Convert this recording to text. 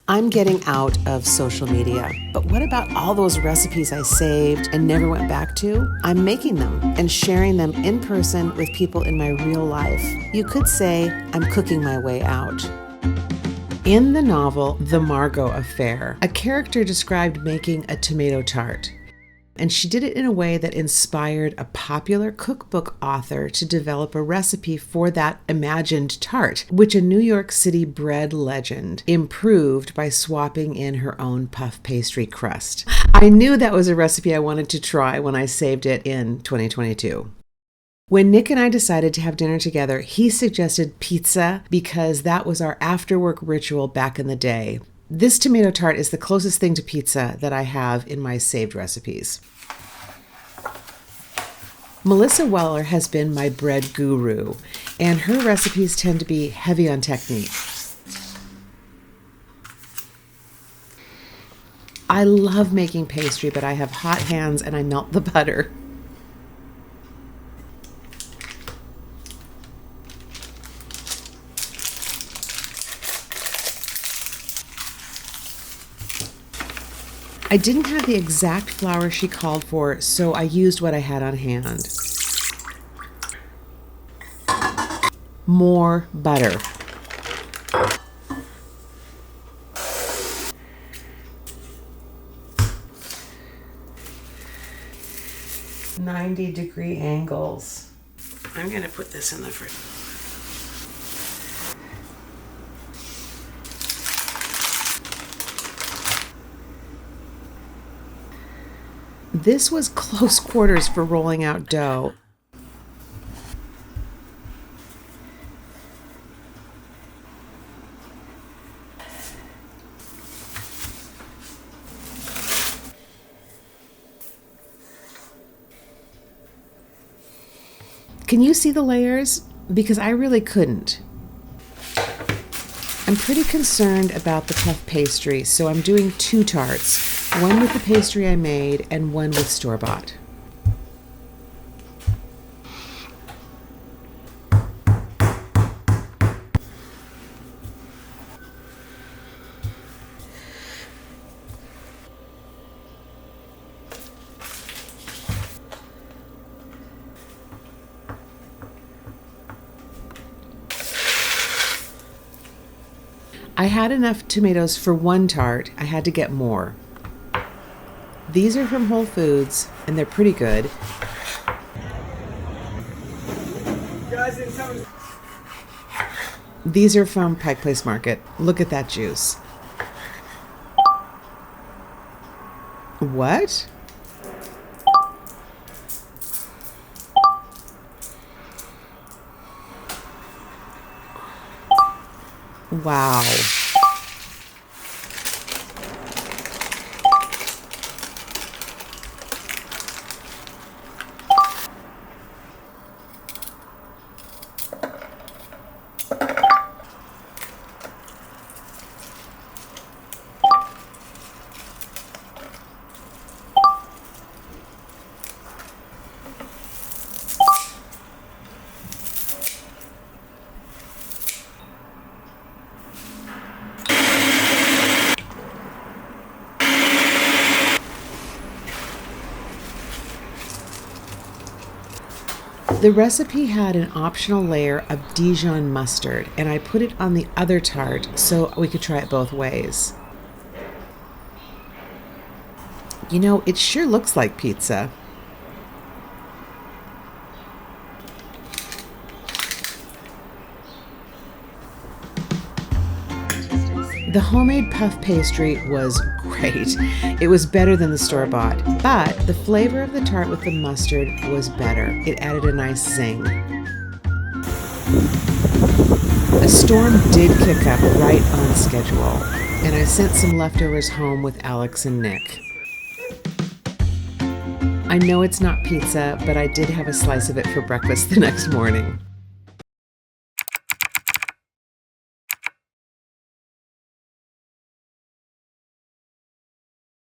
I'm getting out of social media, but what about all those recipes I saved and never went back to? I'm making them and sharing them in person with people in my real life. You could say I'm cooking my way out. In the novel, The Margot Affair, a character described making a tomato tart. And she did it in a way that inspired a popular cookbook author to develop a recipe for that imagined tart, which a New York City bread legend improved by swapping in her own puff pastry crust. I knew that was a recipe I wanted to try when I saved it in 2022. When Nick and I decided to have dinner together, he suggested pizza because that was our after-work ritual back in the day. This tomato tart is the closest thing to pizza that I have in my saved recipes. Melissa Weller has been my bread guru, and her recipes tend to be heavy on technique. I love making pastry, but I have hot hands and I melt the butter. I didn't have the exact flour she called for, so I used what I had on hand. More butter. "90-degree angles." I'm going to put this in the fridge. This was close quarters for rolling out dough. Can you see the layers? Because I really couldn't. I'm pretty concerned about the puff pastry, so I'm doing 2 tarts, one with the pastry I made and one with store-bought. I had enough tomatoes for 1 tart. I had to get more. These are from Whole Foods, and they're pretty good. These are from Pike Place Market. Look at that juice. What? Wow. The recipe had an optional layer of Dijon mustard, and I put it on the other tart so we could try it both ways. You know, it sure looks like pizza. The homemade puff pastry was great. It was better than the store-bought, but the flavor of the tart with the mustard was better. It added a nice zing. A storm did kick up right on schedule, and I sent some leftovers home with Alex and Nick. I know it's not pizza, but I did have a slice of it for breakfast the next morning.